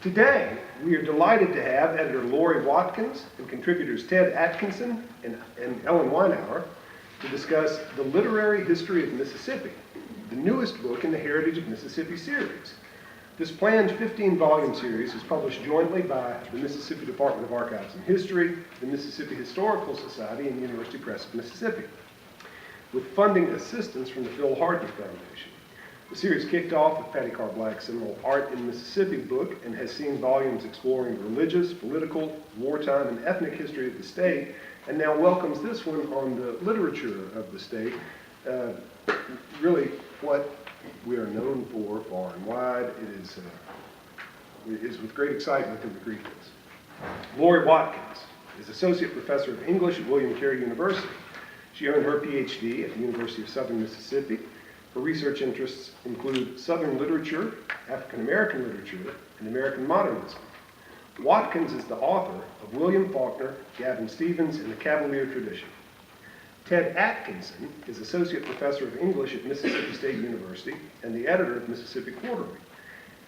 Today, we are delighted to have editor Lorie Watkins and contributors Ted Atkinson and Ellen Weinauer to discuss The Literary History of Mississippi, the newest book in the Heritage of Mississippi series. This planned 15-volume series is published jointly by the Mississippi Department of Archives and History, the Mississippi Historical Society, and the University Press of Mississippi, with funding assistance from the Phil Hardin Foundation. The series kicked off with Patty Carr Black's seminal Art in Mississippi book and has seen volumes exploring religious, political, wartime, and ethnic history of the state, and now welcomes this one on the literature of the state, really what we are known for far and wide. It is with great excitement that we greet this. Lorie Watkins is Associate Professor of English at William Carey University. She earned her PhD at the University of Southern Mississippi. Her research interests include Southern literature, African American literature, and American modernism. Watkins is the author of William Faulkner, Gavin Stevens, and the Cavalier Tradition. Ted Atkinson is Associate Professor of English at Mississippi State University and the editor of Mississippi Quarterly.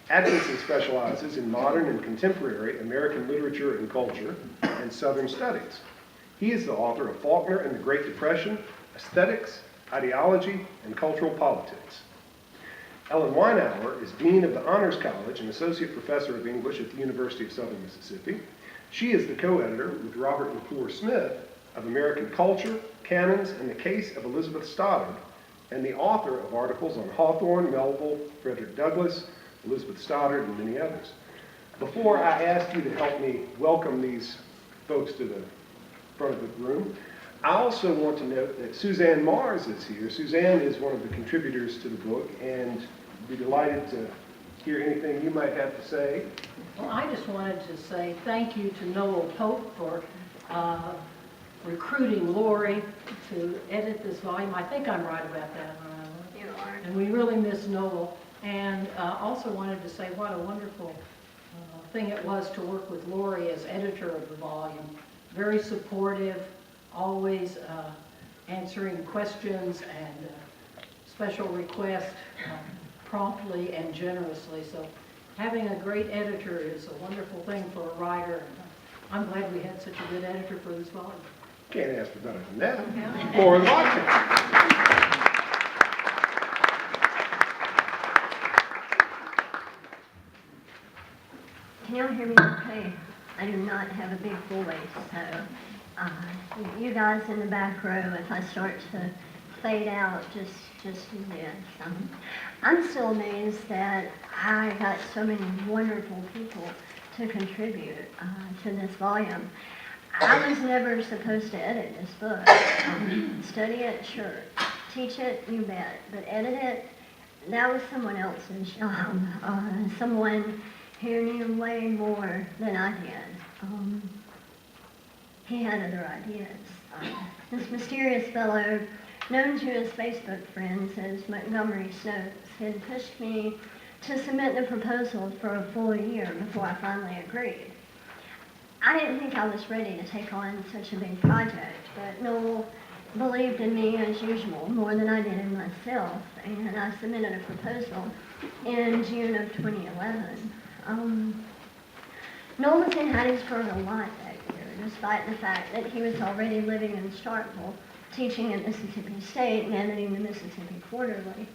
Atkinson specializes in modern and contemporary American literature and culture and Southern studies. He is the author of Faulkner and the Great Depression, Aesthetics, Ideology, and Cultural Politics. Ellen Weinauer is Dean of the Honors College and Associate Professor of English at the University of Southern Mississippi. She is the co-editor with Robert McClure Smith of American Culture, Canons, and the Case of Elizabeth Stoddard, and the author of articles on Hawthorne, Melville, Frederick Douglass, Elizabeth Stoddard, and many others. Before I ask you to help me welcome these folks to the front of the room, I also want to note that Suzanne Mars is here. Suzanne is one of the contributors to the book, and we'd be delighted to hear anything you might have to say. Well, I just wanted to say thank you to Noel Pope for recruiting Lorie to edit this volume. I think I'm right about that. You are. And we really miss Noel. And also wanted to say what a wonderful thing it was to work with Lorie as editor of the volume. Very supportive, always answering questions and special requests promptly and generously. So having a great editor is a wonderful thing for a writer. I'm glad we had such a good editor for this volume. Can't ask for better than that. Lorie Watkins. Can y'all hear me okay? I do not have a big voice, so you guys in the back row, if I start to fade out, just do this. I'm still amazed that I got so many wonderful people to contribute to this volume. I was never supposed to edit this book. Study it, sure. Teach it, you bet. But edit it, that was someone else's job. Someone who knew way more than I did. He had other ideas. This mysterious fellow, known to his Facebook friends as Montgomery Snopes, had pushed me to submit the proposal for a full year before I finally agreed. I didn't think I was ready to take on such a big project, but Noel believed in me as usual, more than I did in myself, and I submitted a proposal in June of 2011. Noel was in Hattiesburg a lot that year, despite the fact that he was already living in Starkville, teaching at Mississippi State and editing the Mississippi Quarterly.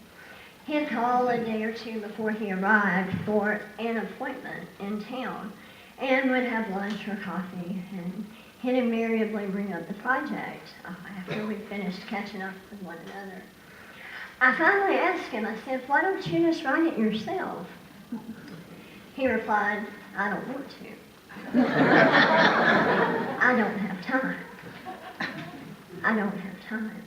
He'd call a day or two before he arrived for an appointment in town and would have lunch or coffee, and he'd invariably bring up the project after we'd finished catching up with one another. I finally asked him, I said, "Why don't you just write it yourself?" He replied, "I don't want to." I don't have time. I don't have time.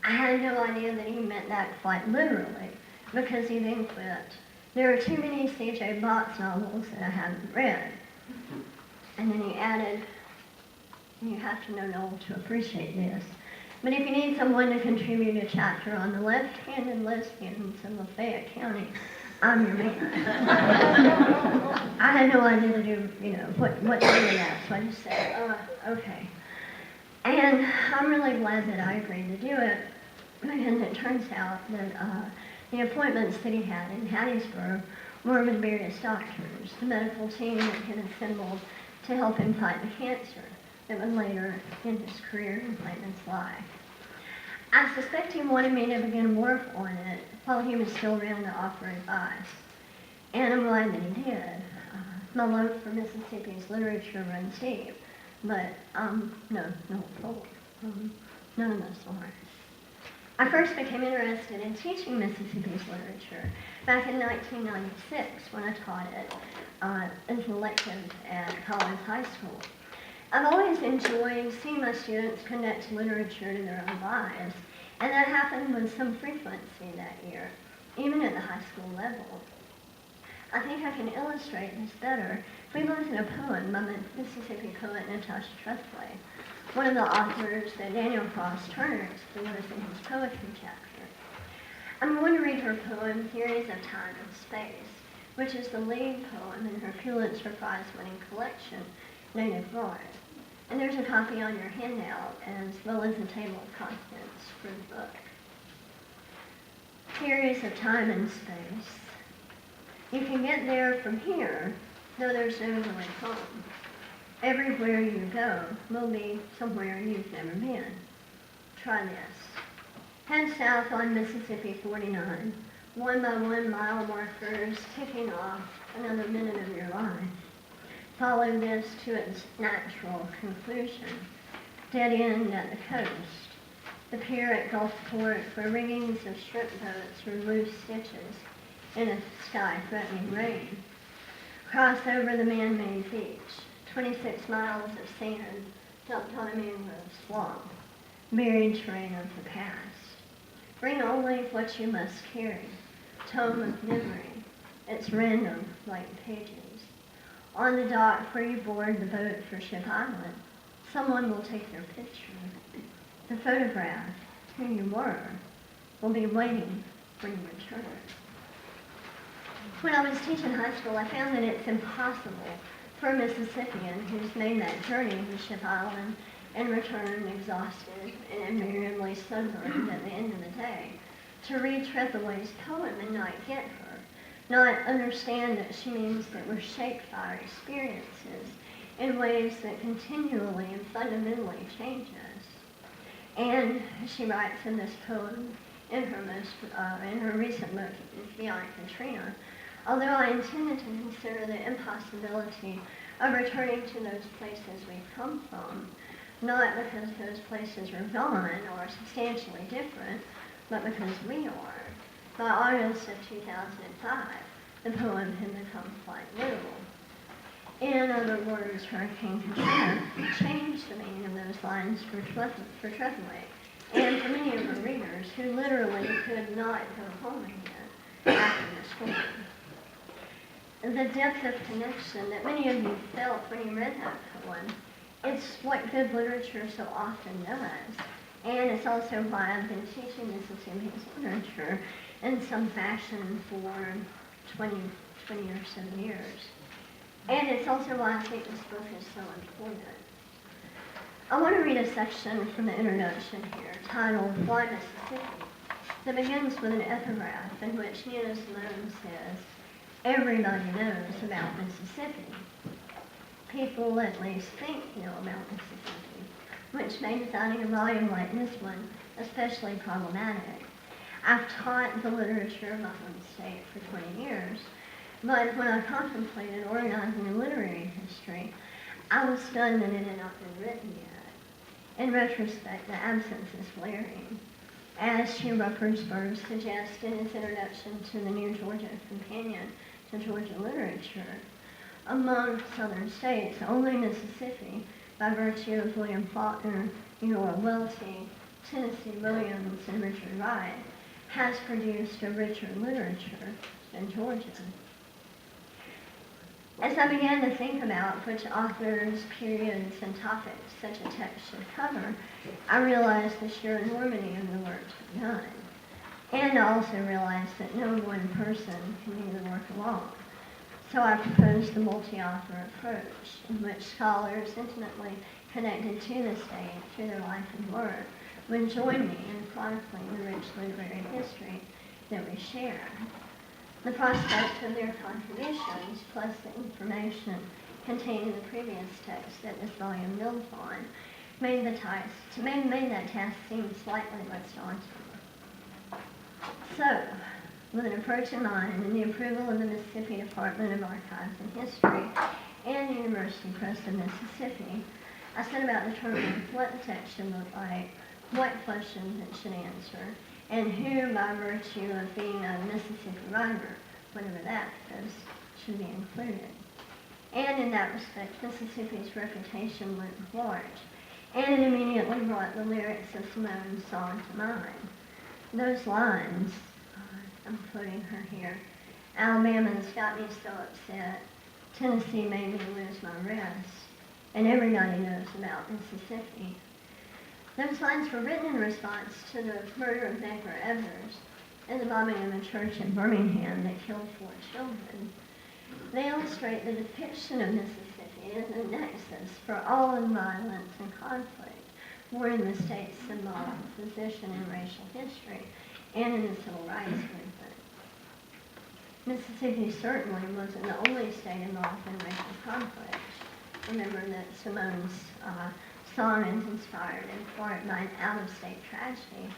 I had no idea that he meant that quite literally, because he then quipped, "There are too many C.J. Box novels that I haven't read." And then he added, "You have to know Noel to appreciate this, but if you need someone to contribute a chapter on the left-handed lesbians in Lafayette County, I'm your man." I had no idea to do, what to do with that, so I just said, okay. And I'm really glad that I agreed to do it, and it turns out that the appointments that he had in Hattiesburg were with various doctors, the medical team that had assembled to help him fight the cancer that would later end his career and claim his life. I suspect he wanted me to begin work on it while he was still around to offer advice, and I'm glad that he did. My love for Mississippi's literature runs deep, but none of those are. I first became interested in teaching Mississippi's literature back in 1996 when I taught it as an elective at Collins High School. I've always enjoyed seeing my students connect literature to their own lives, and that happened with some frequency that year, even at the high school level. I think I can illustrate this better if we look at a poem by Mississippi poet Natasha Trethway, one of the authors that Daniel Cross Turner explores in his poetry chapter. I'm going to read her poem, Theories of Time and Space, which is the lead poem in her Pulitzer Prize-winning collection, Native Guard. And there's a copy on your handout, as well as a table of contents for the book. Theories of Time and Space. You can get there from here, though there's no going home. Everywhere you go will be somewhere you've never been. Try this. Head south on Mississippi 49, 1 by 1 mile markers ticking off another minute of your life. Follow this to its natural conclusion. Dead end at the coast. The pier at Gulfport where riggings of strip boats or loose stitches in a sky-threatening rain. Cross over the man-made beach. 26 miles of sand dumped on a mangrove swamp. Buried terrain of the past. Bring only what you must carry. Tome of memory. Its random blank pages. On the dock where you board the boat for Ship Island, someone will take your picture. The photograph, who you were, will be waiting when you return. When I was teaching high school, I found that it's impossible for a Mississippian who's made that journey to Ship Island and returned exhausted and invariably sunburned at the end of the day to read Tretheway's poem and not get her, not understand that she means that we're shaped by our experiences in ways that continually and fundamentally change us. And she writes in this poem, in her recent book, Beyond Katrina, although I intended to consider the impossibility of returning to those places we've come from, not because those places are gone or substantially different, but because we are. By August of 2005, the poem had become quite literal. In other words, Hurricane Katrina changed the meaning of those lines for Tretheway, and for many of her readers who literally could not go home again after the storm. The depth of connection that many of you felt when you read that poem, it's what good literature so often does. And it's also why I've been teaching Mississippi's literature in some fashion for 20 or so years. And it's also why I think this book is so important. I want to read a section from the introduction here titled Why Mississippi, that begins with an epigraph in which Nina Simone says, everybody knows about Mississippi. People at least think know about Mississippi, which made designing a volume like this one especially problematic. I've taught the literature of my home state for 20 years, but when I contemplated organizing a literary history, I was stunned that it had not been written yet. In retrospect, the absence is glaring. As Hugh Ruppersberg suggests in his introduction to the New Georgia Companion to Georgia Literature, among southern states, only Mississippi, by virtue of William Faulkner, Eudora Welty, Tennessee Williams, and Richard Wright, has produced a richer literature than Georgia. As I began to think about which authors, periods, and topics such a text should cover, I realized the sheer enormity of the work to be done. And I also realized that no one person can do the work alone. So I proposed the multi-author approach, in which scholars intimately connected to the state through their life and work would join me in chronicling the rich literary history that we share. The prospect of their contributions, plus the information contained in the previous text that this volume builds on, made that task seem slightly less daunting. So, with an approach in mind and the approval of the Mississippi Department of Archives and History and the University Press of Mississippi, I set about determining what the text should look like, what questions it should answer, and who, by virtue of being a Mississippi writer, whatever that is, should be included. And in that respect, Mississippi's reputation went large, and it immediately brought the lyrics of Simone's song to mind. Those lines, I'm quoting her here, Alabama's got me so upset, Tennessee made me lose my rest, and everybody knows about Mississippi. Those lines were written in response to the murder of Baker Evers and the bombing of a church in Birmingham that killed 4 children. They illustrate the depiction of Mississippi as a nexus for all violence and conflict, were in the state's symbolic position in racial history and in the civil rights movement. Mississippi certainly wasn't the only state involved in racial conflict. Remember that Simone's song is inspired in part by an out-of-state tragedy,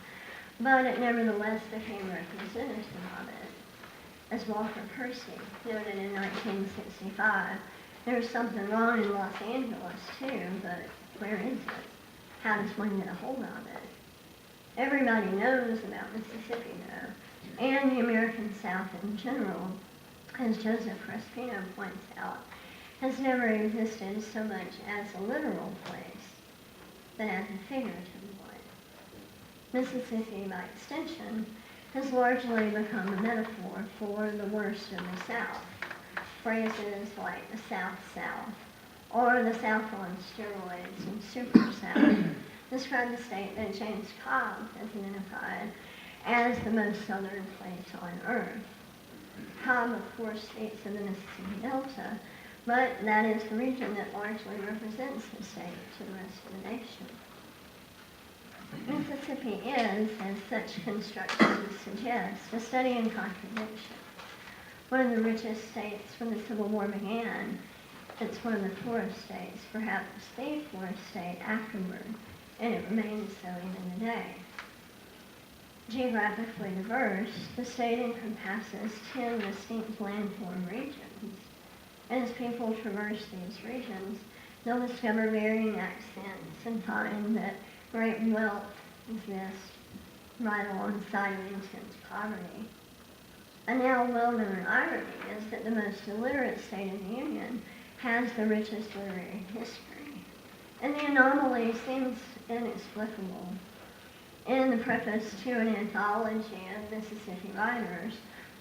but it nevertheless became representative of it. As Walker Percy noted in 1965, there's something wrong in Los Angeles too, but where is it? How does one get a hold of it? Everybody knows about Mississippi though, and the American South in general, as Joseph Crespino points out, has never existed so much as a literal place, but as a figurative one. Mississippi, by extension, has largely become a metaphor for the worst of the South. Phrases like the South-South, or the South on steroids and Super South, describe the state that James Cobb has identified as the most southern place on earth. Cobb, of course, speaks of the Mississippi Delta, but that is the region that largely represents the state to the rest of the nation. Mississippi is, as such constructions suggest, a study in contradiction. One of the richest states when the Civil War began, it's one of the poorest states, perhaps the poorest state afterward, and it remains so even today. Geographically diverse, the state encompasses 10 distinct landform regions. And as people traverse these regions, they'll discover varying accents and find that great wealth exists right alongside of intense poverty. A now well-known irony is that the most illiterate state of the Union has the richest literary history. And the anomaly seems inexplicable. In the preface to an anthology of Mississippi writers,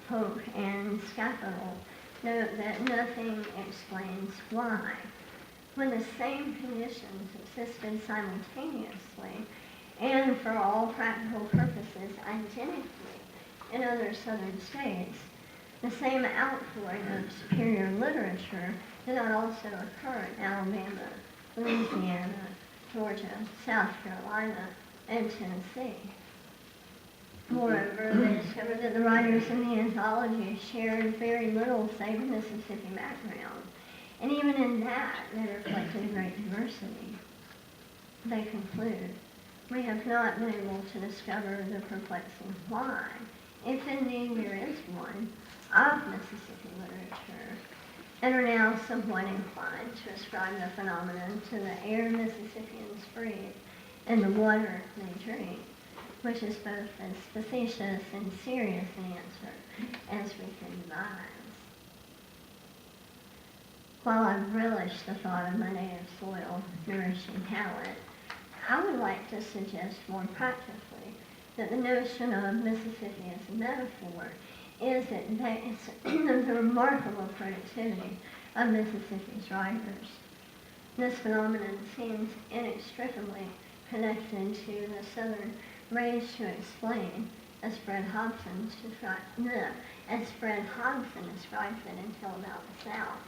Polk and Scaffold note that nothing explains why. When the same conditions existed simultaneously and for all practical purposes identically in other southern states, the same outpouring of superior literature did not also occur in Alabama, Louisiana, Georgia, South Carolina, and Tennessee. Moreover, they discovered that the writers in the anthology shared very little save Mississippi background, and even in that, they reflected great diversity. They conclude, we have not been able to discover the perplexing why, if indeed there is one, of Mississippi literature, and are now somewhat inclined to ascribe the phenomenon to the air Mississippians breathe and the water they drink, which is both as facetious and serious an answer as we can devise. While I relish the thought of my native soil nourishing talent, I would like to suggest more practically that the notion of Mississippi as a metaphor is that based on the remarkable productivity of Mississippi's writers. This phenomenon seems inextricably connected to the Southern race to explain, as Fred Hobson described it until about the South.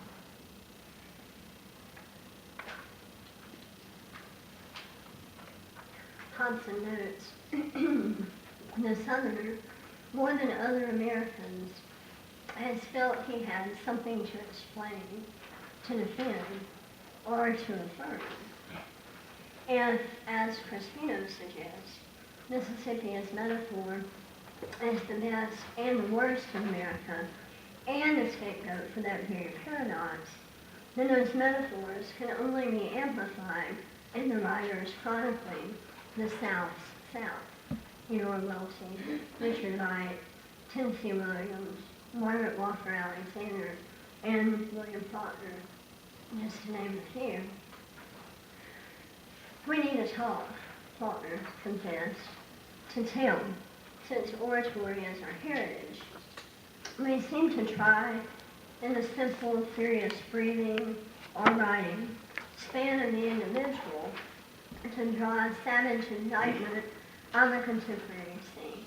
Hobson notes, the Southerner, more than other Americans, has felt he had something to explain, to defend, or to affirm. If, as Crispino suggests, Mississippi is metaphor as the best and the worst of America, and a scapegoat for that very paradox, then those metaphors can only be amplified in the writers chronicling the South's South. Eeyore Welty, Richard Wright, Tennessee Williams, Margaret Walker Alexander, and William Faulkner, just to name a few. We need to talk, Faulkner confessed, to tell, since oratory is our heritage. We seem to try, in the simple, furious breathing or writing span of the individual, to draw a savage indictment on the contemporary scene,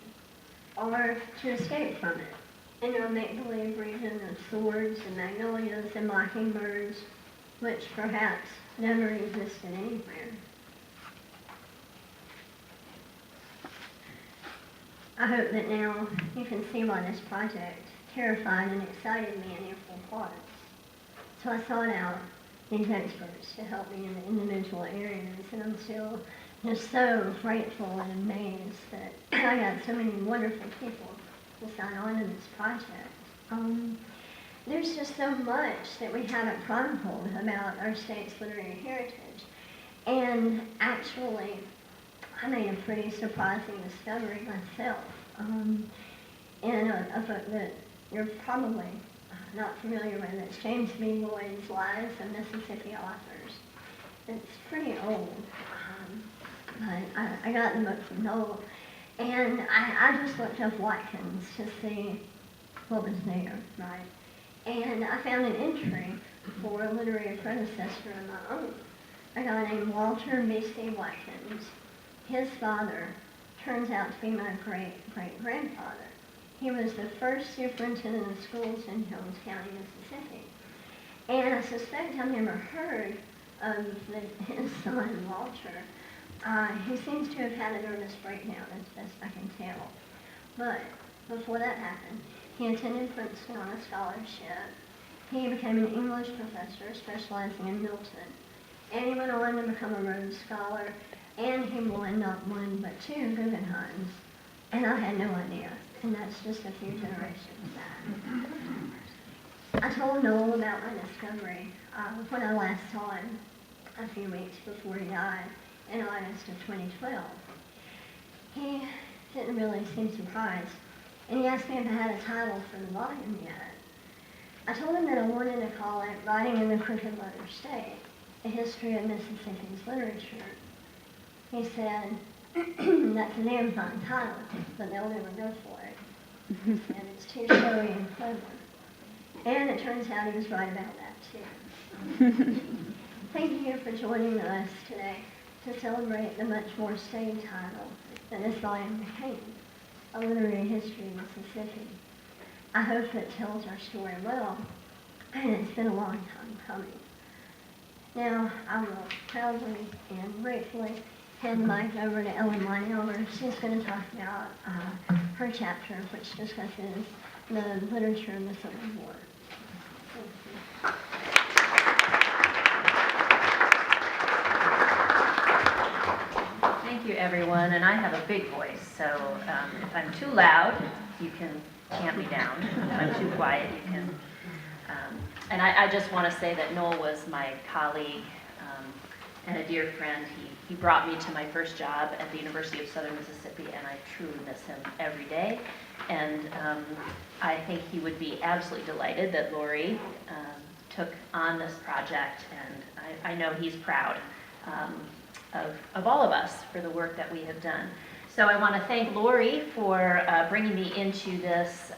or to escape from it in a make-believe region of swords and magnolias and mockingbirds, which perhaps never existed anywhere. I hope that now you can see why this project terrified and excited me in equal parts. So I sought out these experts to help me in the individual areas, and I'm still just so grateful and amazed that I got so many wonderful people to sign on to this project. There's just so much that we haven't chronicled about our state's literary heritage, and actually I made a pretty surprising discovery myself in a book that you're probably not familiar with. It's James B. Lloyd's Lives of Mississippi Authors. It's pretty old, but I got the book from Noel, and I just looked up Watkins to see what was there, right? And I found an entry for a literary predecessor of my own, a guy named Walter B.C. Watkins. His father turns out to be my great-great-grandfather. He was the first superintendent of schools in Jones County, Mississippi. And I suspect I've never heard of his son, Walter. He seems to have had a nervous breakdown, as best I can tell. But before that happened, he attended Princeton on a scholarship. He became an English professor specializing in Milton. And he went on to become a Rhodes Scholar, and he won not one but 2 Guggenheims. And I had no idea, and that's just a few generations back. I told Noel about my discovery when I last saw him a few weeks before he died in August of 2012. He didn't really seem surprised, and he asked me if I had a title for the volume yet. I told him that I wanted to call it Writing in the Crooked Letter State, a history of Mississippi's literature. He said, that's a damn fine title, but they'll never go for it. And it's too showy and clever. And it turns out he was right about that, too. Thank you for joining us today to celebrate the much more staid title that this volume became, A Literary History of Mississippi. I hope it tells our story well, and it's been a long time coming. Now, I will proudly and gratefully hand the mic over to Ellen Weinauer. She's going to talk about her chapter, which discusses the literature of the Civil War. Thank you, everyone, and I have a big voice, so if I'm too loud, you can tamp me down. If I'm too quiet, you can. And I just want to say that Noel was my colleague and a dear friend. He brought me to my first job at the University of Southern Mississippi, and I truly miss him every day. And I think he would be absolutely delighted that Lorie took on this project, and I know he's proud of all of us for the work that we have done. So I want to thank Lorie for bringing me into this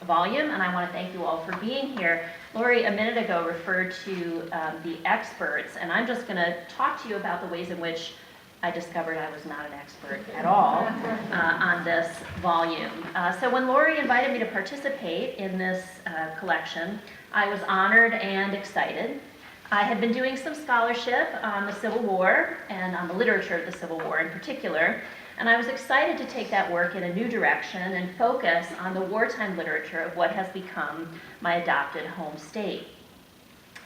volume, and I want to thank you all for being here. Lorie, a minute ago, referred to the experts, and I'm just going to talk to you about the ways in which I discovered I was not an expert at all on this volume. So when Lorie invited me to participate in this collection, I was honored and excited. I had been doing some scholarship on the Civil War and on the literature of the Civil War in particular, And I was excited to take that work in a new direction and focus on the wartime literature of what has become my adopted home state.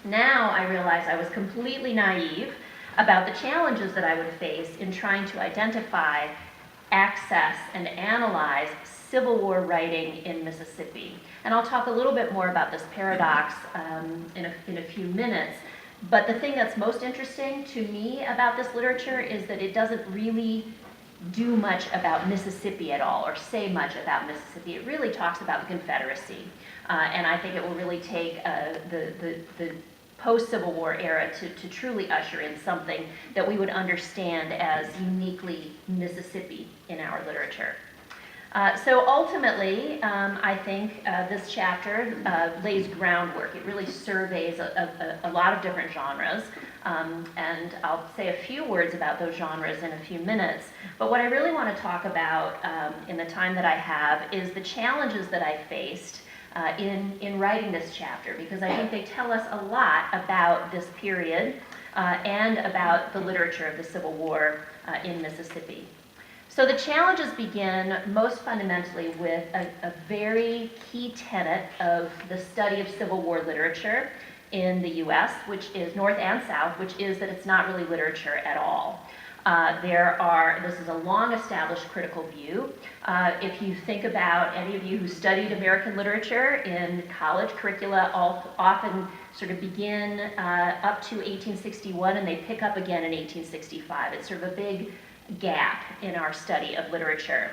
Now I realize I was completely naive about the challenges that I would face in trying to identify, access, and analyze Civil War writing in Mississippi. And I'll talk a little bit more about this paradox in a few minutes. But the thing that's most interesting to me about this literature is that it doesn't really do much about Mississippi at all, or say much about Mississippi. It really talks about the Confederacy. And I think it will really take the post-Civil War era to truly usher in something that we would understand as uniquely Mississippi in our literature. So ultimately, I think this chapter lays groundwork. It really surveys a lot of different genres, and I'll say a few words about those genres in a few minutes. But what I really want to talk about in the time that I have is the challenges that I faced in writing this chapter, because I think they tell us a lot about this period and about the literature of the Civil War in Mississippi. So the challenges begin most fundamentally with a very key tenet of the study of Civil War literature in the US, which is North and South, which is that it's not really literature at all. This is a long-established critical view. If you think about any of you who studied American literature in college curricula, often sort of begin up to 1861 and they pick up again in 1865. It's sort of a big gap in our study of literature.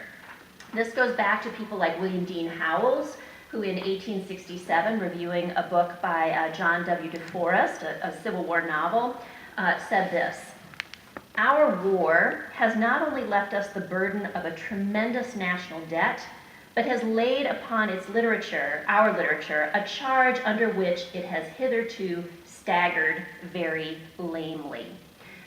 This goes back to people like William Dean Howells, who in 1867, reviewing a book by John W. DeForest, a Civil War novel, said this: "Our war has not only left us the burden of a tremendous national debt, but has laid upon its literature, our literature, a charge under which it has hitherto staggered very lamely."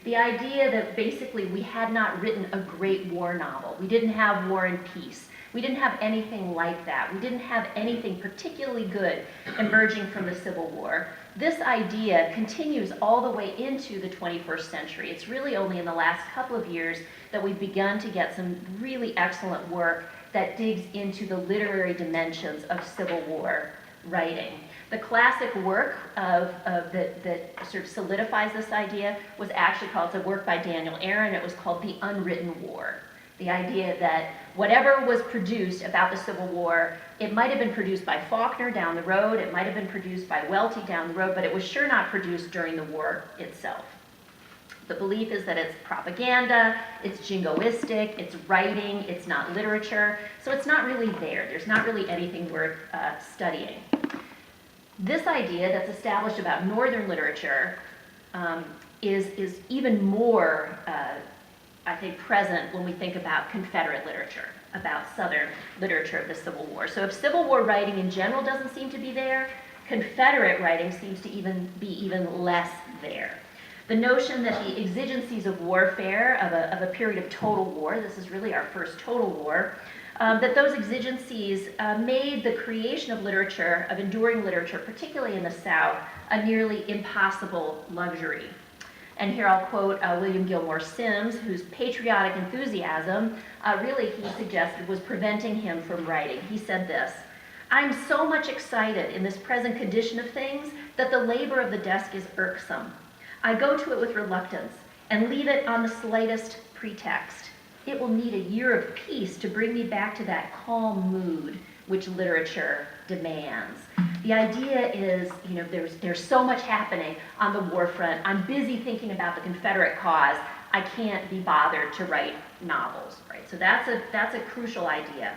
The idea that basically we had not written a great war novel. We didn't have War and Peace. We didn't have anything like that. We didn't have anything particularly good emerging from the Civil War. This idea continues all the way into the 21st century. It's really only in the last couple of years that we've begun to get some really excellent work that digs into the literary dimensions of Civil War writing. The classic work that sort of solidifies this idea was actually called, it's a work by Daniel Aaron, it was called The Unwritten War. The idea that whatever was produced about the Civil War, it might have been produced by Faulkner down the road, it might have been produced by Welty down the road, but it was sure not produced during the war itself. The belief is that it's propaganda, it's jingoistic, it's writing, it's not literature, so it's not really there. There's not really anything worth studying. This idea that's established about Northern literature is even more, I think, present when we think about Confederate literature, about Southern literature of the Civil War. So if Civil War writing in general doesn't seem to be there, Confederate writing seems to be even less there. The notion that the exigencies of warfare, of a period of total war, this is really our first total war, that those exigencies made the creation of literature, of enduring literature, particularly in the South, a nearly impossible luxury. And here I'll quote William Gilmore Simms, whose patriotic enthusiasm really, he suggested, was preventing him from writing. He said this: "I'm so much excited in this present condition of things that the labor of the desk is irksome. I go to it with reluctance and leave it on the slightest pretext. It will need a year of peace to bring me back to that calm mood which literature demands." The idea is, there's so much happening on the war front. I'm busy thinking about the Confederate cause. I can't be bothered to write novels, right? So that's a crucial idea,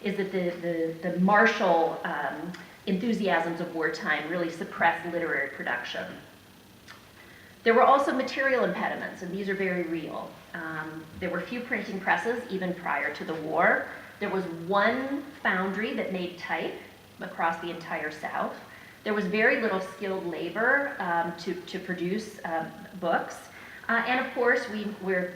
is that the martial enthusiasms of wartime really suppress literary production. There were also material impediments, and these are very real. There were few printing presses even prior to the war. There was one foundry that made type across the entire South. There was very little skilled labor to produce books. And of course, we're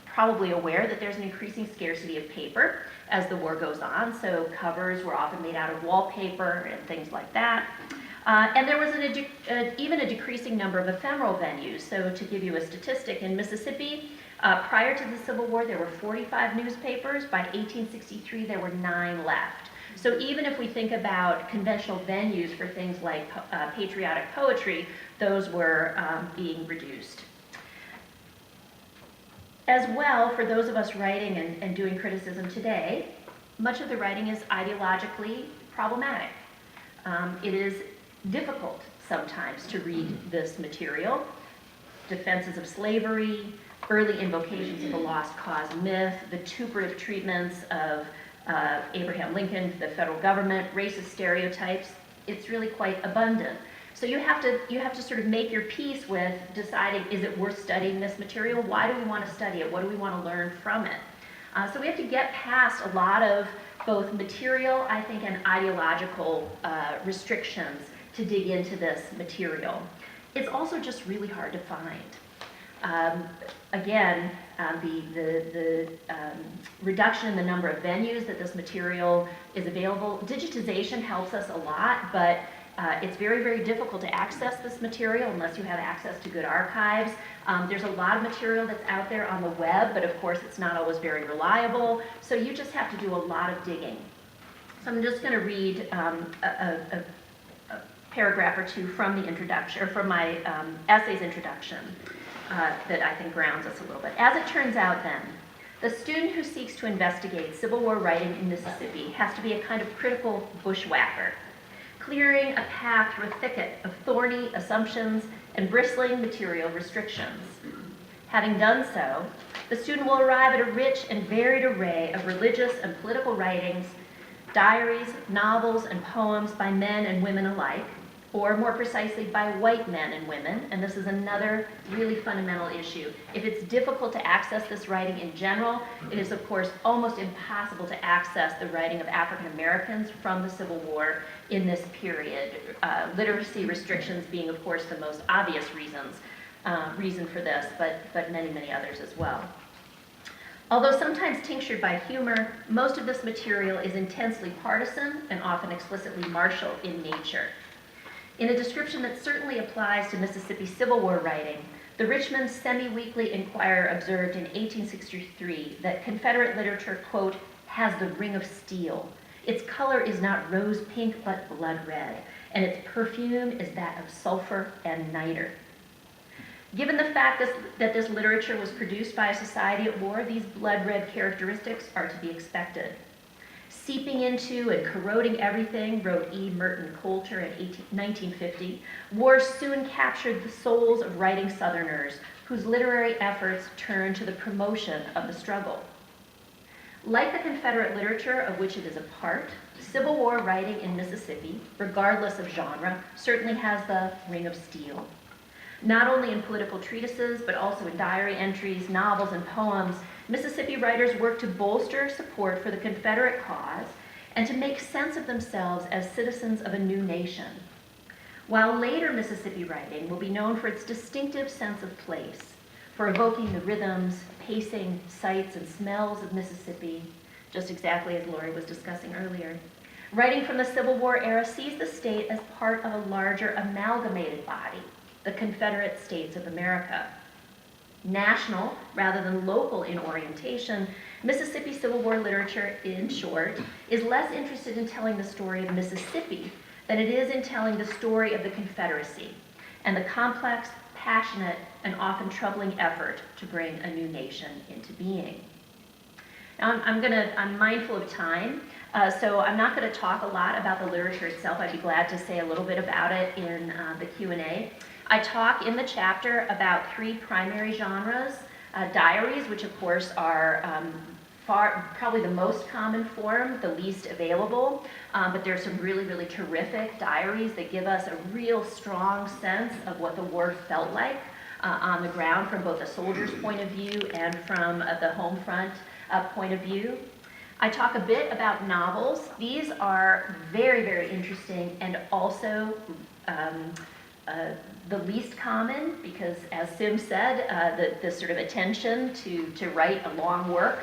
probably aware that there's an increasing scarcity of paper as the war goes on, so covers were often made out of wallpaper and things like that. And there was even a decreasing number of ephemeral venues. So to give you a statistic, in Mississippi, Prior to the Civil War, there were 45 newspapers. By 1863, there were 9 left. So even if we think about conventional venues for things like patriotic poetry, those were being reduced. As well, for those of us writing and doing criticism today, much of the writing is ideologically problematic. It is difficult sometimes to read this material. Defenses of slavery, early invocations of the lost cause myth, vituperative treatments of Abraham Lincoln, the federal government, racist stereotypes, it's really quite abundant. So you have to sort of make your peace with deciding, is it worth studying this material? Why do we want to study it? What do we want to learn from it? So we have to get past a lot of both material, I think, and ideological restrictions to dig into this material. It's also just really hard to find. Again, the reduction in the number of venues that this material is available. Digitization helps us a lot, but it's very, very difficult to access this material unless you have access to good archives. There's a lot of material that's out there on the web, but of course it's not always very reliable, so you just have to do a lot of digging. So I'm just going to read a paragraph or two from the introduction, or from my essay's introduction, that I think grounds us a little bit. As it turns out then, the student who seeks to investigate Civil War writing in Mississippi has to be a kind of critical bushwhacker, clearing a path through a thicket of thorny assumptions and bristling material restrictions. Having done so, the student will arrive at a rich and varied array of religious and political writings, diaries, novels, and poems by men and women alike, or more precisely by white men and women, and this is another really fundamental issue. If it's difficult to access this writing in general, it is of course almost impossible to access the writing of African Americans from the Civil War in this period. Literacy restrictions being of course the most obvious reason for this, but many, many others as well. Although sometimes tinctured by humor, most of this material is intensely partisan and often explicitly martial in nature. In a description that certainly applies to Mississippi Civil War writing, the Richmond Semi-Weekly Inquirer observed in 1863 that Confederate literature, quote, has the ring of steel. Its color is not rose pink but blood red, and its perfume is that of sulfur and niter. Given the fact that this literature was produced by a society at war, these blood red characteristics are to be expected. Seeping into and corroding everything, wrote E. Merton Coulter in 1950, war soon captured the souls of writing Southerners whose literary efforts turned to the promotion of the struggle. Like the Confederate literature of which it is a part, Civil War writing in Mississippi, regardless of genre, certainly has the ring of steel. Not only in political treatises, but also in diary entries, novels, and poems, Mississippi writers worked to bolster support for the Confederate cause and to make sense of themselves as citizens of a new nation. While later Mississippi writing will be known for its distinctive sense of place, for evoking the rhythms, pacing, sights, and smells of Mississippi, just exactly as Lorie was discussing earlier, writing from the Civil War era sees the state as part of a larger amalgamated body, the Confederate States of America. National rather than local in orientation, Mississippi Civil War literature, in short, is less interested in telling the story of Mississippi than it is in telling the story of the Confederacy and the complex, passionate, and often troubling effort to bring a new nation into being. Now, I'm mindful of time, so I'm not going to talk a lot about the literature itself. I'd be glad to say a little bit about it in the Q&A. I talk in the chapter about 3 primary genres, diaries, which of course are probably the most common form, the least available, but there's some really, really terrific diaries that give us a real strong sense of what the war felt like on the ground from both a soldier's point of view and from the home front point of view. I talk a bit about novels. These are very, very interesting and also the least common because, as Sim said, the sort of attention to write a long work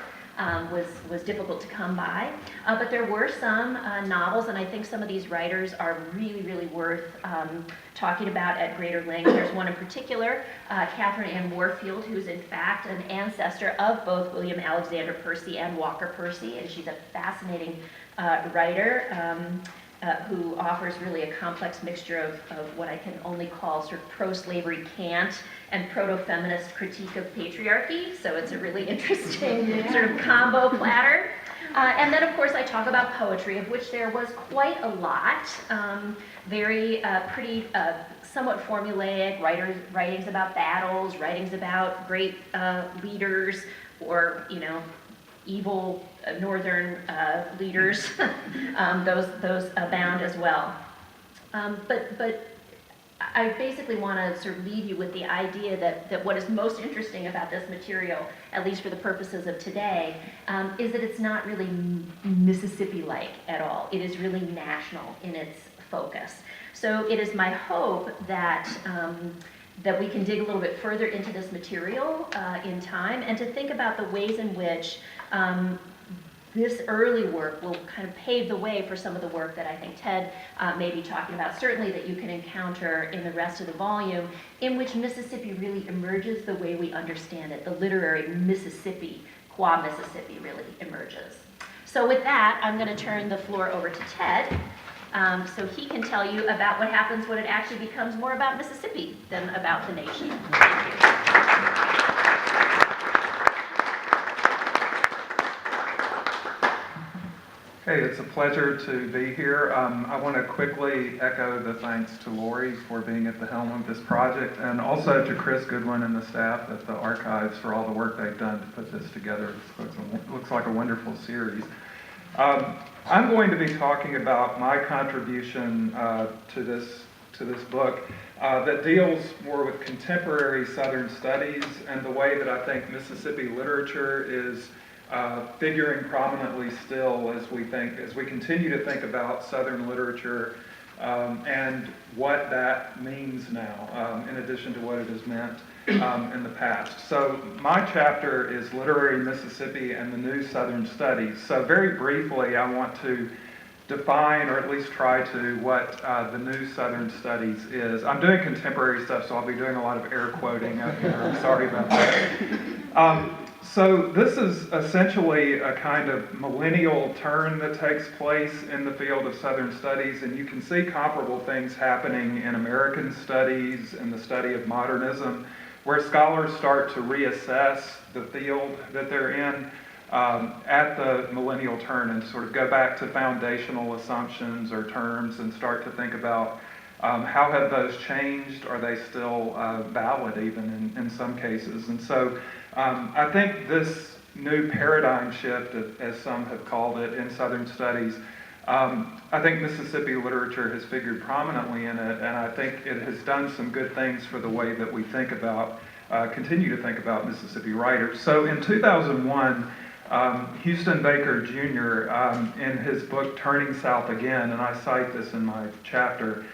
was difficult to come by. But there were some novels, and I think some of these writers are really, really worth talking about at greater length. There's one in particular, Catherine Ann Warfield, who's in fact an ancestor of both William Alexander Percy and Walker Percy, and she's a fascinating writer who offers really a complex mixture of what I can only call sort of pro-slavery cant and proto-feminist critique of patriarchy. So it's a really interesting sort of combo platter. And then, of course, I talk about poetry, of which there was quite a lot. Very pretty, somewhat formulaic writings about battles, writings about great leaders, or, you know, evil northern leaders. Those abound as well. But I basically want to sort of leave you with the idea that what is most interesting about this material, at least for the purposes of today, is that it's not really Mississippi-like at all. It is really national in its focus. So it is my hope that that we can dig a little bit further into this material in time, and to think about the ways in which this early work will kind of pave the way for some of the work that I think Ted may be talking about, certainly that you can encounter in the rest of the volume, in which Mississippi really emerges the way we understand it. The literary Mississippi, qua Mississippi, really emerges. So with that, I'm going to turn the floor over to Ted, so he can tell you about what happens when it actually becomes more about Mississippi than about the nation. Thank you. Hey, it's a pleasure to be here. I want to quickly echo the thanks to Lorie for being at the helm of this project, and also to Chris Goodwin and the staff at the Archives for all the work they've done to put this together. This looks like a wonderful series. I'm going to be talking about my contribution to this book that deals more with contemporary Southern studies and the way that I think Mississippi literature is figuring prominently still as we continue to think about Southern literature and what that means now, in addition to what it has meant in the past. So my chapter is Literary Mississippi and the New Southern Studies. So very briefly, I want to define, or at least try to, what the New Southern Studies is. I'm doing contemporary stuff, so I'll be doing a lot of air quoting out here. I'm sorry about that. So this is essentially a kind of millennial turn that takes place in the field of Southern studies, and you can see comparable things happening in American studies and the study of modernism, where scholars start to reassess the field that they're in at the millennial turn and sort of go back to foundational assumptions or terms and start to think about how have those changed? Are they still valid even in some cases? And so I think this new paradigm shift, as some have called it, in Southern studies, I think Mississippi literature has figured prominently in it, and I think it has done some good things for the way that we think about, continue to think about Mississippi writers. So in 2001, Houston Baker Jr., in his book Turning South Again, and I cite this in my chapter,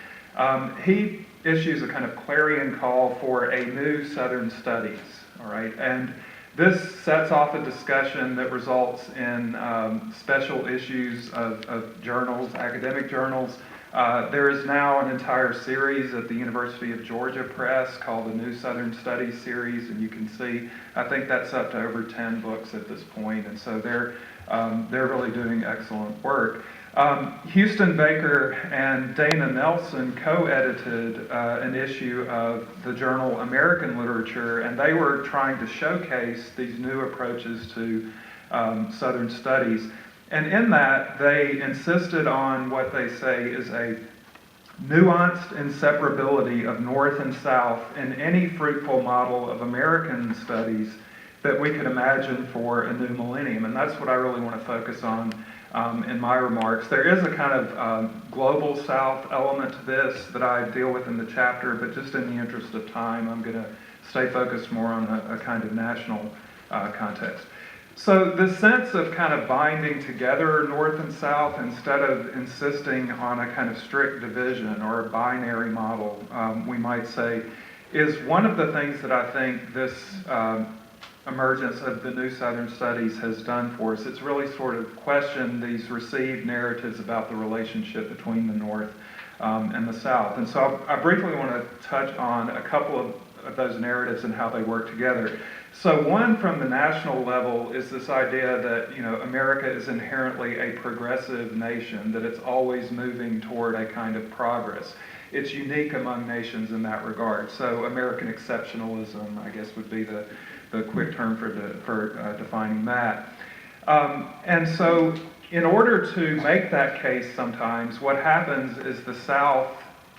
he issues a kind of clarion call for a new Southern studies, all right? And this sets off a discussion that results in special issues of journals, academic journals. There is now an entire series at the University of Georgia Press called the New Southern Studies series, and you can see, I think that's up to over 10 books at this point, and so they're really doing excellent work. Houston Baker and Dana Nelson co-edited an issue of the journal American Literature, and they were trying to showcase these new approaches to Southern studies. And in that, they insisted on what they say is a nuanced inseparability of North and South in any fruitful model of American studies that we could imagine for a new millennium. And that's what I really want to focus on in my remarks. There is a kind of global South element to this that I deal with in the chapter, but just in the interest of time, I'm going to stay focused more on a kind of national context. So the sense of kind of binding together North and South instead of insisting on a kind of strict division or a binary model, we might say, is one of the things that I think this emergence of the New Southern Studies has done for us. It's really sort of questioned these received narratives about the relationship between the North and the South. And so I briefly want to touch on a couple of those narratives and how they work together. So one from the national level is this idea that, you know, America is inherently a progressive nation, that it's always moving toward a kind of progress. It's unique among nations in that regard. So American exceptionalism, I guess, would be the quick term for defining that. And so in order to make that case sometimes, what happens is the South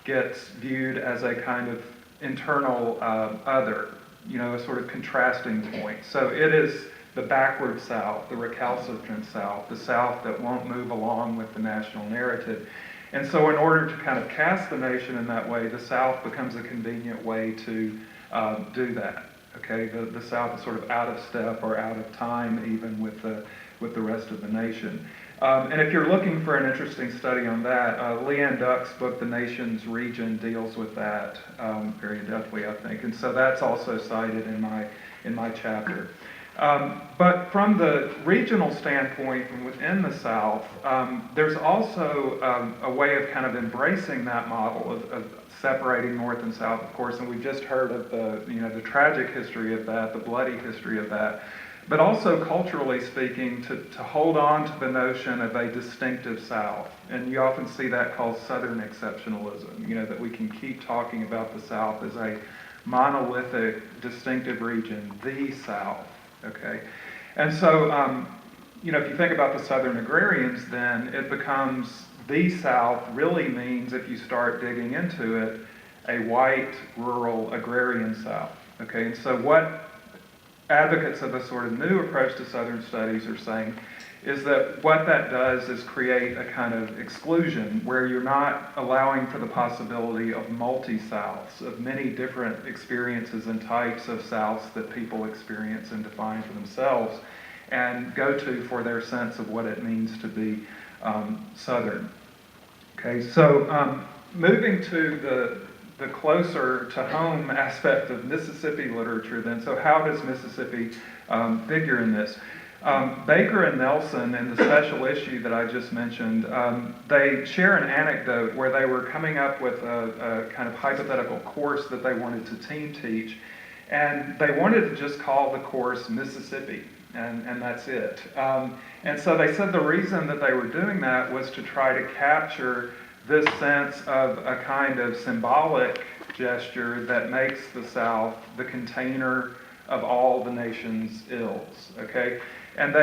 gets viewed as a kind of internal other, you know, a sort of contrasting point. So it is the backward South, the recalcitrant South, the South that won't move along with the national narrative. And so in order to kind of cast the nation in that way, the South becomes a convenient way to do that. Okay, the South is sort of out of step or out of time even with the rest of the nation. And if you're looking for an interesting study on that, Leanne Duck's book, The Nation's Region, deals with that very in-depthly, I think. And so that's also cited in my chapter. But from the regional standpoint from within the South, there's also a way of kind of embracing that model of separating North and South, of course, and we've just heard of the tragic history of that, the bloody history of that, but also culturally speaking, to hold on to the notion of a distinctive South. And you often see that called Southern exceptionalism, you know, that we can keep talking about the South as a monolithic, distinctive region, the South. Okay, and so, you know, if you think about the Southern agrarians, then it becomes the South really means, if you start digging into it, a white, rural, agrarian South. Okay, and so what advocates of a sort of new approach to Southern studies are saying is that what that does is create a kind of exclusion where you're not allowing for the possibility of multi-Souths, of many different experiences and types of Souths that people experience and define for themselves and go to for their sense of what it means to be Southern. Okay, so moving to the closer to home aspect of Mississippi literature then, so how does Mississippi figure in this? Baker and Nelson, in the special issue that I just mentioned, they share an anecdote where they were coming up with a kind of hypothetical course that they wanted to team teach, and they wanted to just call the course Mississippi, and that's it. And so they said the reason that they were doing that was to try to capture this sense of a kind of symbolic gesture that makes the South the container of all the nation's ills, okay? And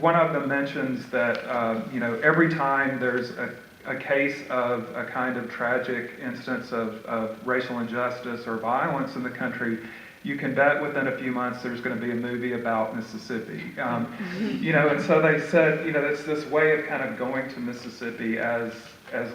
one of them mentions that, you know, every time there's a case of a kind of tragic instance of racial injustice or violence in the country, you can bet within a few months there's going to be a movie about Mississippi. You know, and so they said, you know, it's this way of kind of going to Mississippi, as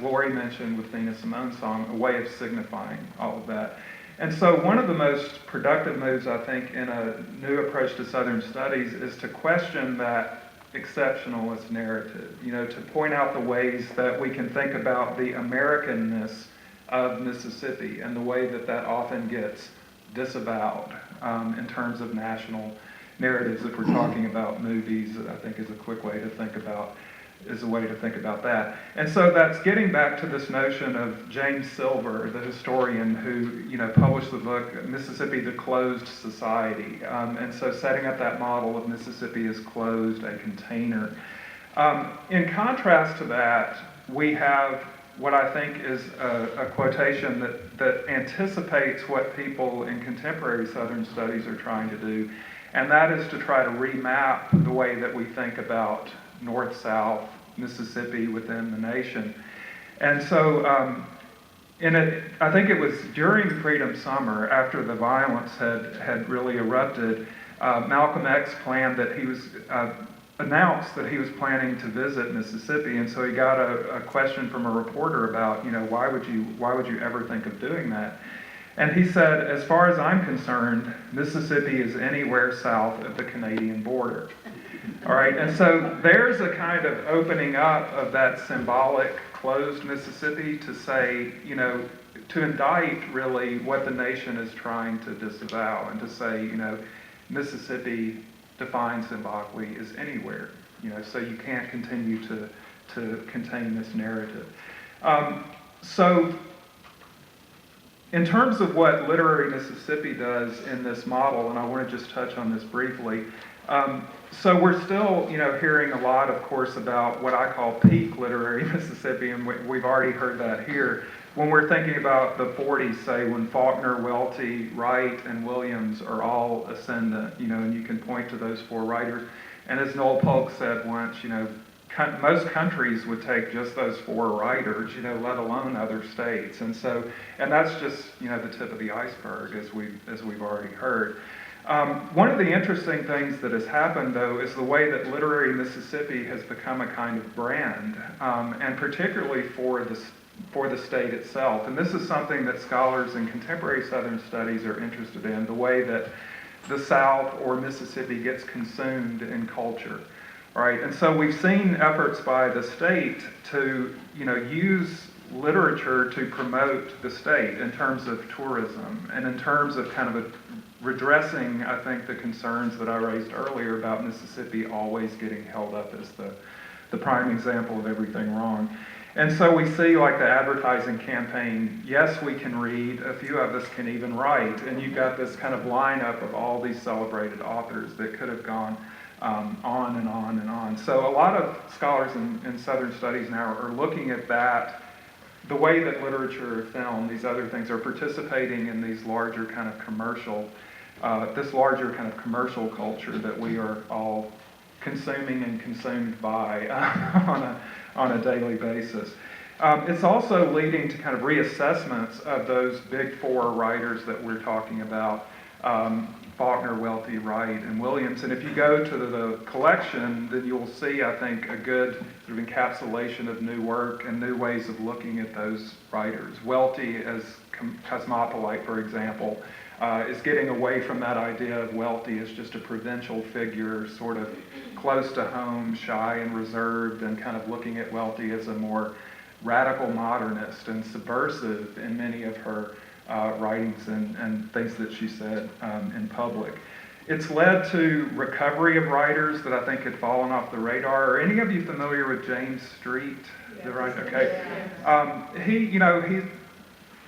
Lorie mentioned with Nina Simone's song, a way of signifying all of that. And so one of the most productive moves, I think, in a new approach to Southern studies is to question that exceptionalist narrative, you know, to point out the ways that we can think about the Americanness of Mississippi and the way that that often gets disavowed in terms of national narratives. If we're talking about movies, I think is a quick way to think about that. And so that's getting back to this notion of James Silver, the historian who, you know, published the book Mississippi, the Closed Society. And so setting up that model of Mississippi as closed, a container. In contrast to that, we have what I think is a quotation that anticipates what people in contemporary Southern studies are trying to do, and that is to try to remap the way that we think about North-South Mississippi within the nation. And so I think it was during Freedom Summer, after the violence had really erupted, Malcolm X announced that he was planning to visit Mississippi, and so he got a question from a reporter about, you know, why would you ever think of doing that? And he said, as far as I'm concerned, Mississippi is anywhere south of the Canadian border. All right, and so there's a kind of opening up of that symbolic closed Mississippi to say, you know, to indict really what the nation is trying to disavow and to say, you know, Mississippi defined symbolically as anywhere, so you can't continue to contain this narrative. So in terms of what Literary Mississippi does in this model, and I want to just touch on this briefly, so we're still, hearing a lot, of course, about what I call peak literary Mississippi, and we've already heard that here. When we're thinking about the 40s, say, when Faulkner, Welty, Wright, and Williams are all ascendant, and you can point to those 4 writers. And as Noel Polk said once, most countries would take just those 4 writers, let alone other states. And that's just, the tip of the iceberg, as we've already heard. One of the interesting things that has happened, though, is the way that Literary Mississippi has become a kind of brand, and particularly for the state itself. And this is something that scholars in contemporary Southern studies are interested in, the way that the South or Mississippi gets consumed in culture, right? And so we've seen efforts by the state to, use literature to promote the state in terms of tourism and in terms of kind of redressing, I think, the concerns that I raised earlier about Mississippi always getting held up as the prime example of everything wrong. And so we see, like, the advertising campaign, yes, we can read, a few of us can even write, and you've got this kind of lineup of all these celebrated authors that could have gone on and on and on. So a lot of scholars in Southern studies now are looking at that, the way that literature, film, these other things are participating in these larger kind of commercial, this larger kind of commercial culture that we are all consuming and consumed by on a daily basis. It's also leading to kind of reassessments of those big 4 writers that we're talking about, Faulkner, Welty, Wright, and Williams. And if you go to the collection, then you'll see, I think, a good sort of encapsulation of new work and new ways of looking at those writers. Welty as cosmopolite, for example, is getting away from that idea of Welty as just a provincial figure, sort of close to home, shy and reserved, and kind of looking at Welty as a more radical modernist and subversive in many of her writings and things that she said in public. It's led to recovery of writers that I think had fallen off the radar. Are any of you familiar with James Street? The writer? Okay. He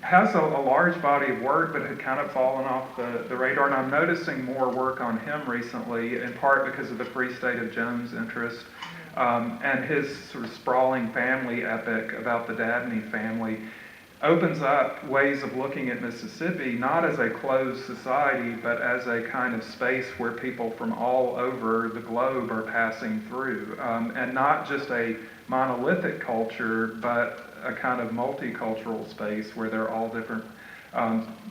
has a large body of work, but had kind of fallen off the radar. And I'm noticing more work on him recently, in part because of the Free State of Jones interest, and his sort of sprawling family epic about the Dabney family opens up ways of looking at Mississippi, not as a closed society, but as a kind of space where people from all over the globe are passing through, and not just a monolithic culture, but a kind of multicultural space where there are all different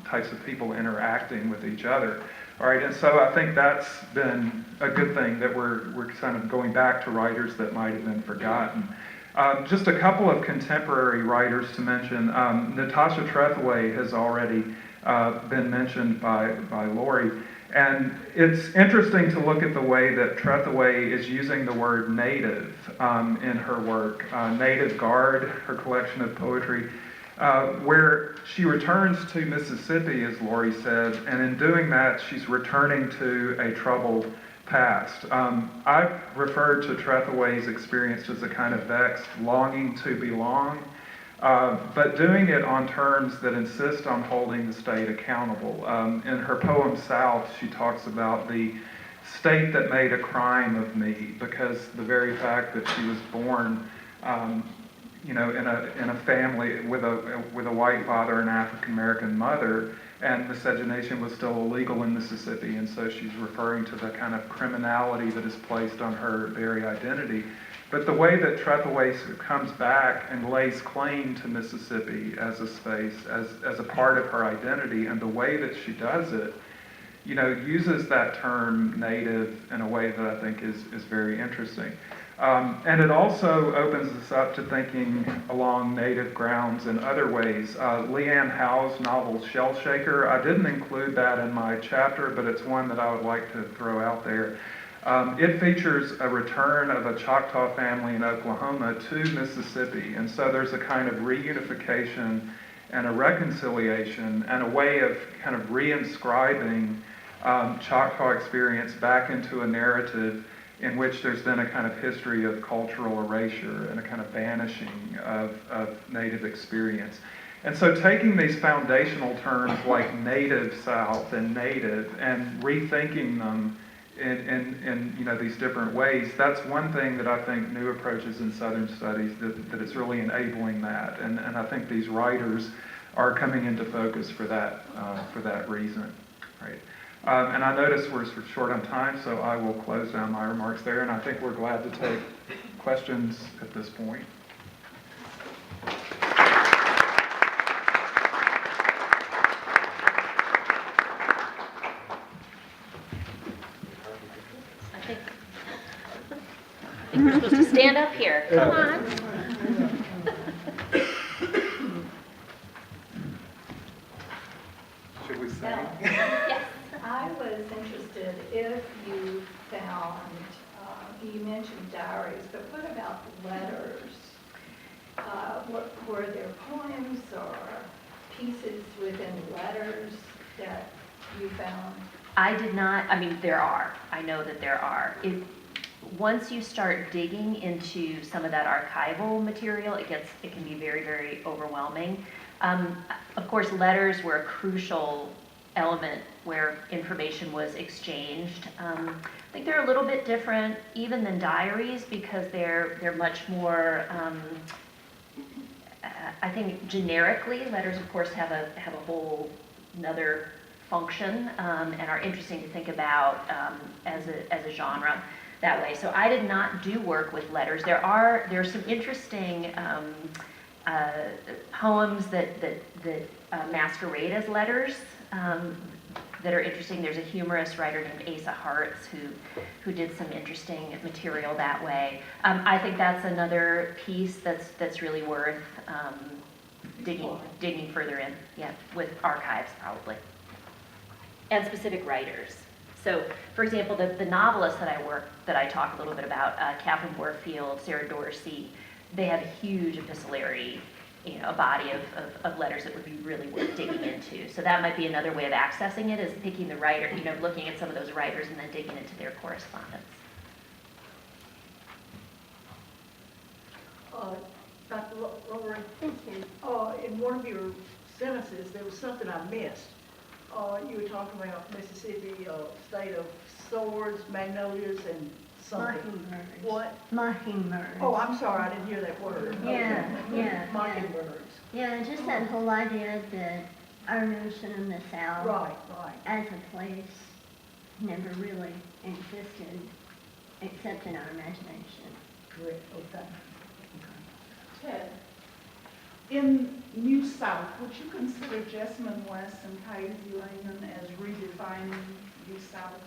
types of people interacting with each other. All right, and so I think that's been a good thing, that we're kind of going back to writers that might have been forgotten. Just a couple of contemporary writers to mention. Natasha Trethewey has already been mentioned by Lorie. And it's interesting to look at the way that Trethewey is using the word native in her work. Native Guard, her collection of poetry, where she returns to Mississippi, as Lorie said, and in doing that, she's returning to a troubled past. I've referred to Trethewey's experience as a kind of vexed longing to belong, but doing it on terms that insist on holding the state accountable. In her poem South, she talks about the state that made a crime of me, because the very fact that she was born in a family with a white father and African American mother, and miscegenation was still illegal in Mississippi, and so she's referring to the kind of criminality that is placed on her very identity. But the way that Trethewey comes back and lays claim to Mississippi as a space, as a part of her identity, and the way that she does it, uses that term native in a way that I think is very interesting. And it also opens us up to thinking along native grounds in other ways. Leanne Howe's novel Shell Shaker, I didn't include that in my chapter, but it's one that I would like to throw out there. It features a return of a Choctaw family in Oklahoma to Mississippi, and so there's a kind of reunification and a reconciliation and a way of kind of reinscribing Choctaw experience back into a narrative in which there's been a kind of history of cultural erasure and a kind of vanishing of Native experience. And so taking these foundational terms like Native South and Native and rethinking them in these different ways, that's one thing that I think new approaches in Southern studies, that it's really enabling that. And I think these writers are coming into focus for that reason, right? And I notice we're short on time, so I will close down my remarks there, and I think we're glad to take questions at this point. I think we're supposed to stand up here. Come on. Should we say? Yes. I was interested if you found, you mentioned diaries, but what about letters? Were there poems or pieces within letters that you found? I did not, I mean, there are. I know that there are. Once you start digging into some of that archival material, it can be very, very overwhelming. Of course, letters were a crucial element where information was exchanged. I think they're a little bit different even than diaries because they're much more, I think generically, letters of course have a whole another function and are interesting to think about as a genre that way. So I did not do work with letters. There's some interesting poems that masquerade as letters that are interesting. There's a humorous writer named Asa Hartz who did some interesting material that way. I think that's another piece that's really worth digging further in, yeah, with archives probably. And specific writers. So, for example, the novelists that I talk a little bit about, Catherine Warfield, Sarah Dorsey, they have a huge epistolary, a body of letters that would be really worth digging into. So that might be another way of accessing it, is picking the writer, looking at some of those writers and then digging into their correspondence. Dr. Lorie, in one of your sentences, there was something I missed. You were talking about Mississippi, state of swords, magnolias, and something. Mockingbirds. What? Mockingbirds. Oh, I'm sorry, I didn't hear that word. Yeah, Okay. yeah, Mockingbirds. Yeah, just that whole idea that our notion of the South Right. as a place never really existed except in our imagination. Correct, okay. Ted, in New South, would you consider Jessamine West and Casey Lehman as redefining New South?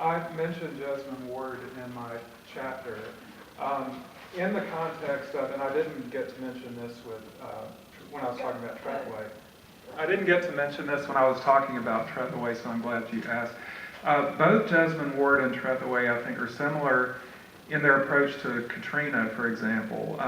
I mentioned Jessamine Ward in my chapter. In the context of, and I didn't get to mention this when I was talking about Trethewey. I didn't get to mention this when I was talking about Trethewey, so I'm glad you asked. Both Jessamine Ward and Trethewey, I think, are similar in their approach to Katrina, for example,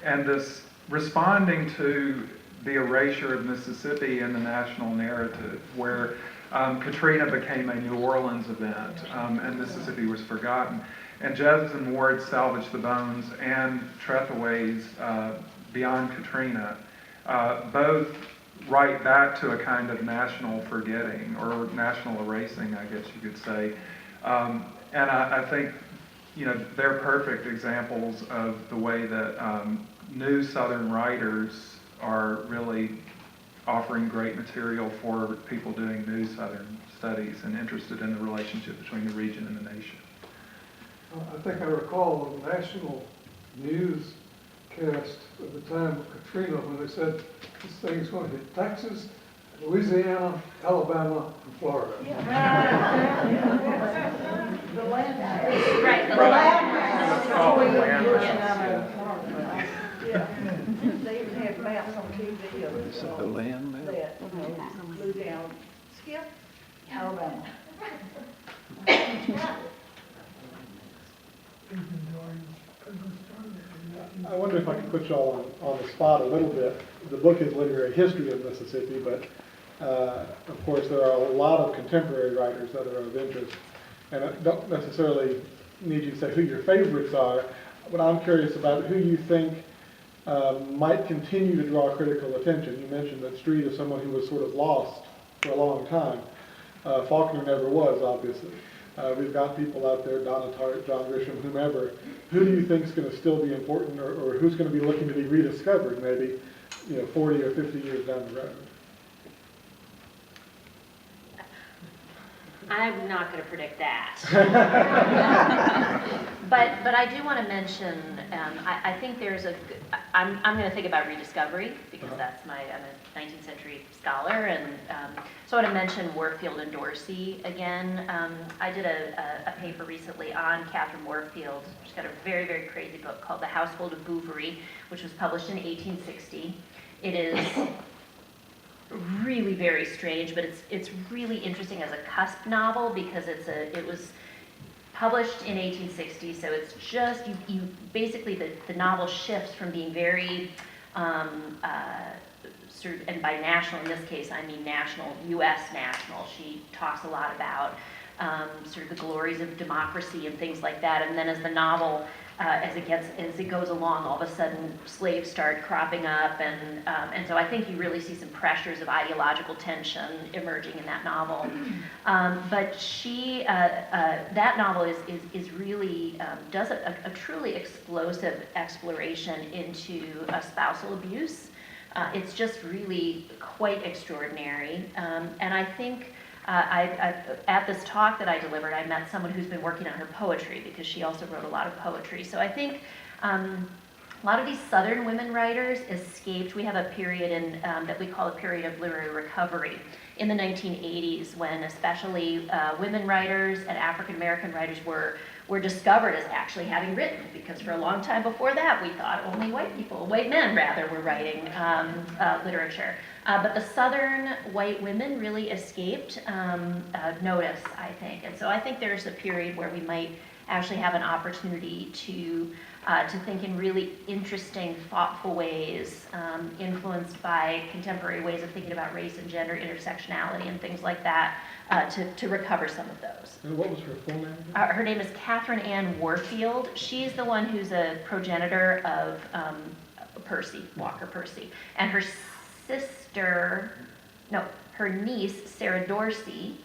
and this responding to the erasure of Mississippi in the national narrative, where Katrina became a New Orleans event and Mississippi was forgotten. And Jessamine Ward salvaged the bones, and Trethewey's Beyond Katrina both write back to a kind of national forgetting or national erasing, I guess you could say. And I think they're perfect examples of the way that new Southern writers are really offering great material for people doing new Southern studies and interested in the relationship between the region and the nation. I think I recall the national newscast at the time of Katrina when they said this thing's going to hit Texas, Louisiana, Alabama, and Florida. The land. Right, the Yeah. They even had maps on TV of The land map? that blew down. Skip, Alabama. I wonder if I could put y'all on the spot a little bit. The book is Literary History of Mississippi, but Of course, there are a lot of contemporary writers that are of interest, and I don't necessarily need you to say who your favorites are, but I'm curious about who you think might continue to draw critical attention. You mentioned that Street is someone who was sort of lost for a long time. Faulkner never was, obviously. We've got people out there, Donna Tartt, John Grisham, whomever. Who do you think is going to still be important, or who's going to be looking to be rediscovered maybe, 40 or 50 years down the road? I'm not going to predict that. But I do want to mention, I think there's I'm going to think about rediscovery, because I'm a 19th century scholar, and so I want to mention Warfield and Dorsey again. I did a paper recently on Catherine Warfield. She's got a very, very crazy book called The Household of Bouverie, which was published in 1860. It is really very strange, but it's really interesting as a cusp novel, because it was published in 1860, so it's just, you basically, the novel shifts from being very, sort of, and by national in this case, I mean national, U.S. national. She talks a lot about sort of the glories of democracy and things like that, and then as the novel, as it goes along, all of a sudden slaves start cropping up, and so I think you really see some pressures of ideological tension emerging in that novel. But that novel is really does a truly explosive exploration into spousal abuse. It's just really quite extraordinary, and I think. At this talk that I delivered, I met someone who's been working on her poetry, because she also wrote a lot of poetry. So I think a lot of these Southern women writers escaped. We have a period that we call a period of literary recovery in the 1980s, when especially women writers and African American writers were discovered as actually having written, because for a long time before that we thought only white men rather, were writing literature. But the Southern white women really escaped notice, I think. And so I think there's a period where we might actually have an opportunity to think in really interesting, thoughtful ways, influenced by contemporary ways of thinking about race and gender, intersectionality, and things like that, to recover some of those. And what was her full name? Her name is Catherine Ann Warfield. She's the one who's a progenitor of Walker Percy. And her her niece, Sarah Dorsey,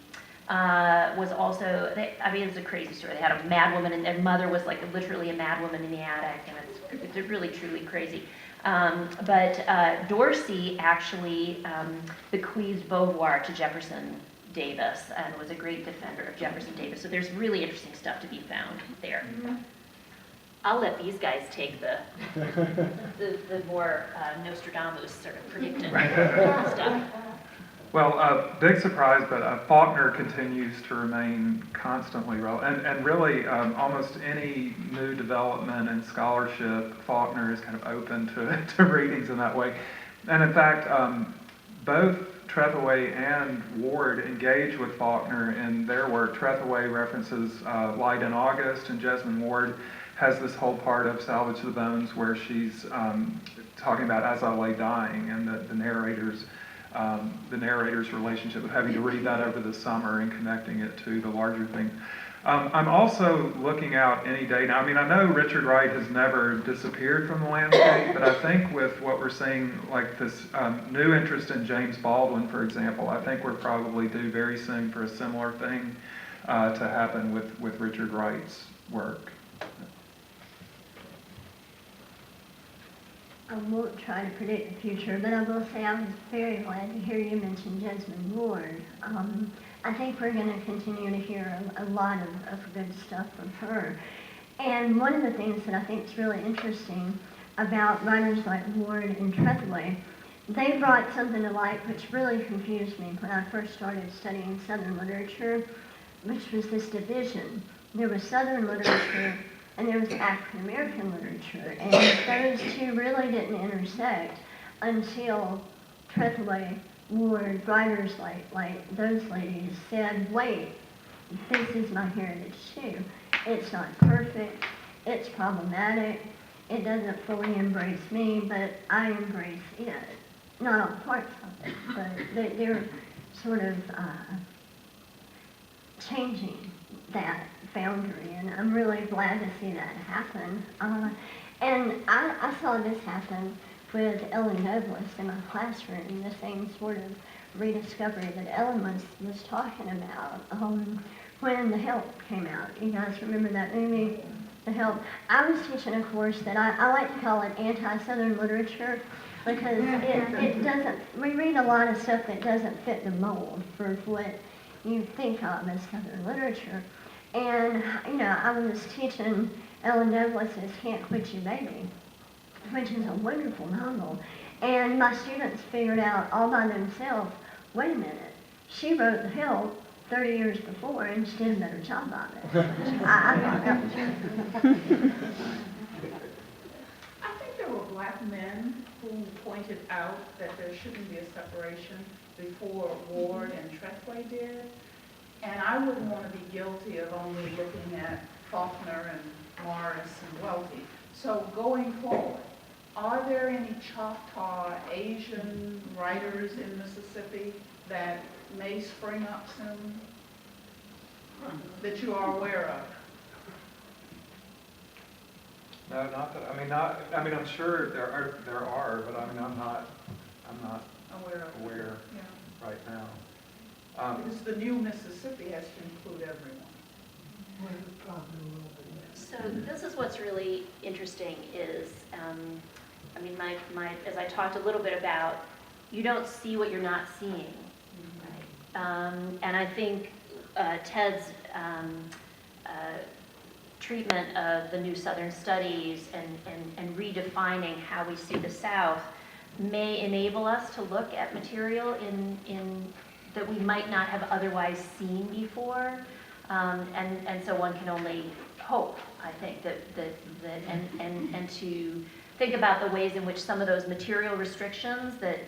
was also, it's a crazy story. They had a mad woman, and their mother was like literally a mad woman in the attic, and it's really, truly crazy. But Dorsey actually bequeathed Beauvoir to Jefferson Davis, and was a great defender of Jefferson Davis. So there's really interesting stuff to be found there. I'll let these guys take the more Nostradamus sort of predicted stuff. Well, big surprise, but Faulkner continues to remain constantly relevant. And really, almost any new development in scholarship, Faulkner is kind of open to readings in that way. And in fact, both Trethewey and Ward engage with Faulkner in their work. Trethewey references Light in August, and Jesmyn Ward has this whole part of Salvage the Bones where she's talking about As I Lay Dying, and the narrator's relationship of having to read that over the summer and connecting it to the larger thing. I'm also looking out any day now. I know Richard Wright has never disappeared from the landscape, but I think with what we're seeing, like this new interest in James Baldwin, for example, I think we're probably due very soon for a similar thing to happen with Richard Wright's work. I won't try to predict the future, but I will say I was very glad to hear you mention Jesmyn Ward. I think we're going to continue to hear a lot of good stuff from her. And one of the things that I think is really interesting about writers like Ward and Trethewey, they brought something to light which really confused me when I first started studying Southern literature, which was this division. There was Southern literature and there was African American literature, and those two really didn't intersect until Trethewey, Ward, writers like those ladies said, wait, this is my heritage too. It's not perfect, it's problematic, it doesn't fully embrace me, but I embrace it. Not all parts of it, but sort of changing that boundary, and I'm really glad to see that happen. And I saw this happen with Ellen Douglas in my classroom, the same sort of rediscovery that Ellen was talking about when The Help came out. You guys remember that movie, The Help? I was teaching a course that I like to call it anti-Southern literature, because it doesn't, we read a lot of stuff that doesn't fit the mold for what you think of as Southern literature. And, I was teaching Ellen Douglas's Can't Quit You Baby, which is a wonderful novel. And my students figured out all by themselves, wait a minute, she wrote The Help 30 years before and she did a better job of it. I thought that was really I think there were black men who pointed out that there shouldn't be a separation before Ward and Treadway did. And I wouldn't want to be guilty of only looking at Faulkner and Morris and Welty. So going forward, are there any Choctaw Asian writers in Mississippi that may spring up soon that you are aware of? No, not that, I'm sure there are, but I'm not aware Yeah. right now. Because the new Mississippi has to include everyone. So this is what's really interesting is, as I talked a little bit about, you don't see what you're not seeing, right? And I think Ted's treatment of the new Southern studies and redefining how we see the South may enable us to look at material in that we might not have otherwise seen before. And so one can only hope, I think, and to think about the ways in which some of those material restrictions that,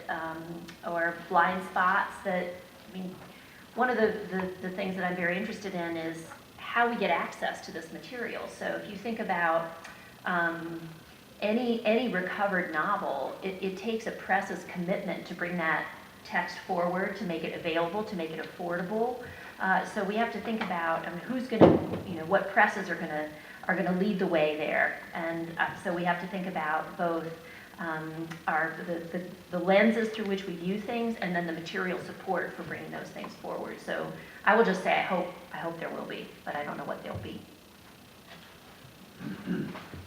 or blind spots that, one of the things that I'm very interested in is how we get access to this material. So if you think about any recovered novel, it takes a press's commitment to bring that text forward, to make it available, to make it affordable. So we have to think about who's going to, what presses are going to lead the way there, and so we have to think about both the lenses through which we view things, and then the material support for bringing those things forward. So I will just say I hope there will be, but I don't know what they'll be.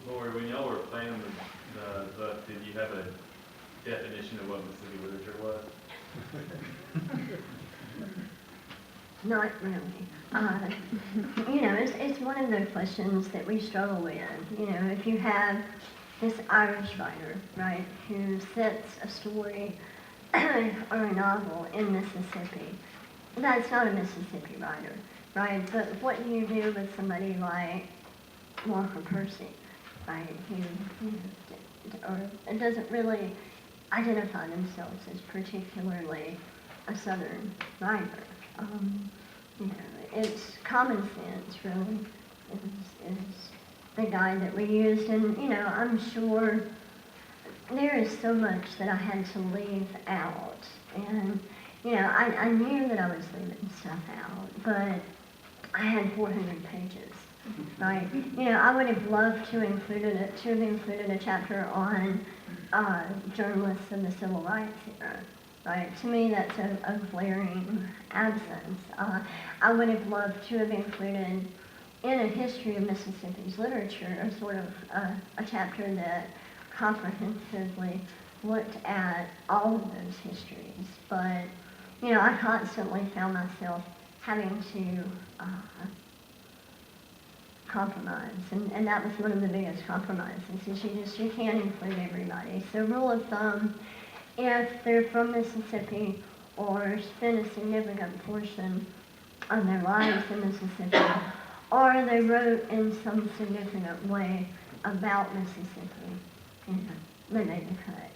Lorie, when y'all were planning the book, did you have a definition of what Mississippi literature was? Not really. It's one of those questions that we struggle with. If you have this Irish writer, right, who sets a story or a novel in Mississippi, that's not a Mississippi writer, right? But what do you do with somebody like Walker Percy, right, who doesn't really identify themselves as particularly a Southern writer? It's common sense, really, is the guide that we used. And, I'm sure there is so much that I had to leave out. And, I knew that I was leaving stuff out, but I had 400 pages, right? I would have loved to have included a chapter on journalists in the Civil Rights era. Right, to me that's a glaring absence. I would have loved to have included in a history of Mississippi's literature a sort of a chapter that comprehensively looked at all of those histories. But, I constantly found myself having to compromise, and that was one of the biggest compromises, is you can't include everybody. So rule of thumb, if they're from Mississippi or spend a significant portion of their lives in Mississippi, or they wrote in some significant way about Mississippi, they may be cut.